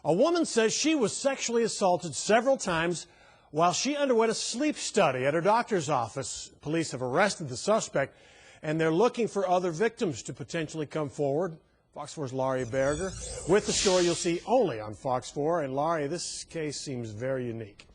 A woman says she was sexually assaulted several times while she underwent a sleep study at her doctor's office. Police have arrested the suspect, and they're looking for other victims to potentially come forward. Fox 4's Laurie Berger with the story you'll see only on Fox 4. And Laurie, this case seems very unique.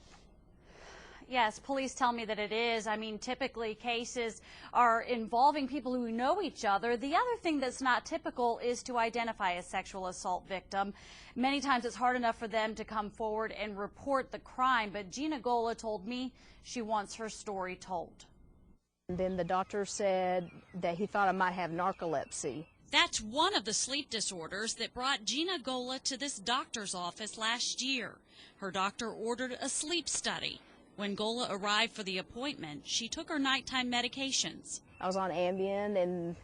Yes, police tell me that it is. I mean, typically cases are involving people who know each other. The other thing that's not typical is to identify a sexual assault victim. Many times it's hard enough for them to come forward and report the crime, but Gina Gola told me she wants her story told. And then the doctor said that he thought I might have narcolepsy. That's one of the sleep disorders that brought Gina Gola to this doctor's office last year. Her doctor ordered a sleep study. When Gola arrived for the appointment, she took her nighttime medications. I was on Ambien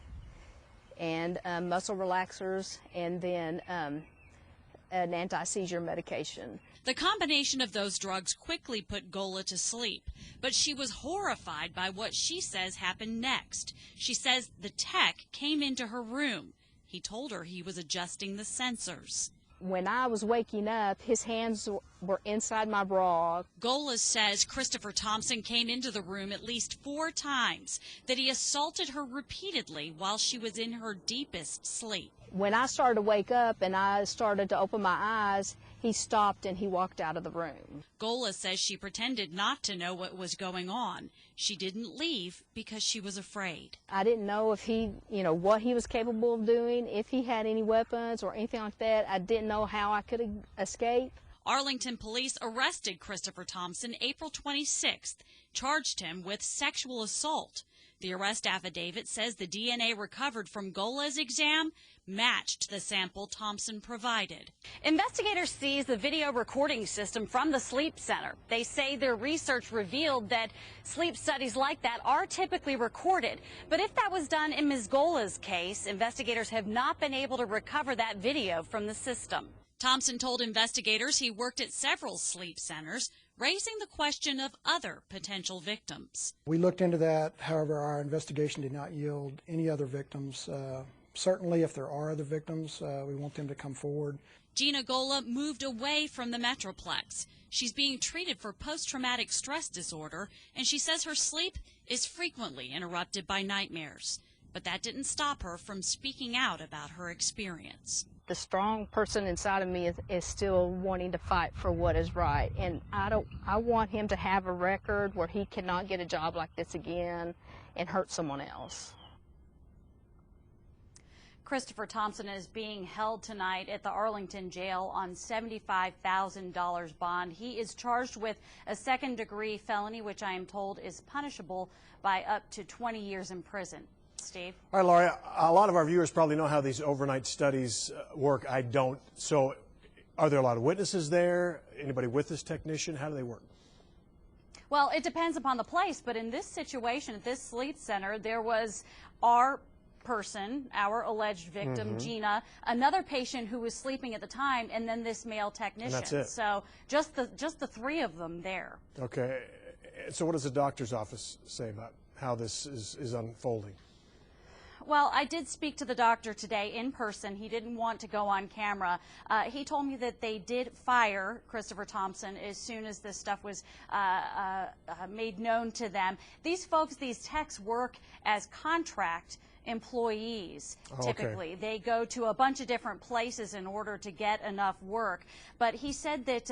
and muscle relaxers and then an anti-seizure medication. The combination of those drugs quickly put Gola to sleep, but she was horrified by what she says happened next. She says the tech came into her room. He told her he was adjusting the sensors. When I was waking up, his hands were inside my bra. Gola says Christopher Thompson came into the room at least 4 times, that he assaulted her repeatedly while she was in her deepest sleep. When I started to wake up and I started to open my eyes, he stopped and he walked out of the room. Gola says she pretended not to know what was going on. She didn't leave because she was afraid. I didn't know if he, what he was capable of doing, if he had any weapons or anything like that. I didn't know how I could escape. Arlington police arrested Christopher Thompson April 26th, charged him with sexual assault. The arrest affidavit says the DNA recovered from Gola's exam matched the sample Thompson provided. Investigators seized the video recording system from the sleep center. They say their research revealed that sleep studies like that are typically recorded. But if that was done in Ms. Gola's case, investigators have not been able to recover that video from the system. Thompson told investigators he worked at several sleep centers, raising the question of other potential victims. We looked into that. However, our investigation did not yield any other victims. Certainly, if there are other victims, we want them to come forward. Gina Gola moved away from the Metroplex. She's being treated for post-traumatic stress disorder, and she says her sleep is frequently interrupted by nightmares. But that didn't stop her from speaking out about her experience. The strong person inside of me is still wanting to fight for what is right, and I want him to have a record where he cannot get a job like this again and hurt someone else. Christopher Thompson is being held tonight at the Arlington jail on $75,000 bond. He is charged with a second-degree felony, which I am told is punishable by up to 20 years in prison. Steve? All right, Laurie, a lot of our viewers probably know how these overnight studies work. I don't. So are there a lot of witnesses there? Anybody with this technician? How do they work? Well, it depends upon the place, but in this situation, at this sleep center, there was our person, our alleged victim, Gina, another patient who was sleeping at the time, and then this male technician. And that's it. So just the 3 of them there. Okay. So what does the doctor's office say about how this is unfolding? Well, I did speak to the doctor today in person. He didn't want to go on camera. He told me that they did fire Christopher Thompson as soon as this stuff was made known to them. These folks, these techs, work as contract employees. Typically, they go to a bunch of different places in order to get enough work. But he said that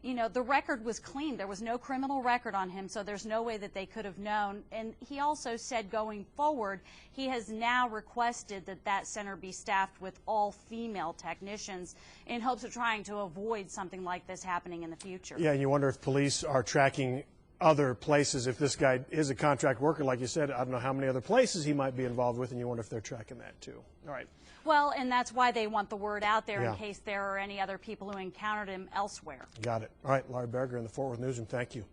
the record was clean. There was no criminal record on him, so there's no way that they could have known. And he also said going forward, he has now requested that that center be staffed with all female technicians in hopes of trying to avoid something like this happening in the future. Yeah, and you wonder if police are tracking other places. If this guy is a contract worker, like you said, I don't know how many other places he might be involved with, and you wonder if they're tracking that too. All right. Well, and that's why they want the word out there in case there are any other people who encountered him elsewhere. Got it. All right, Laurie Berger in the Fort Worth Newsroom. Thank you.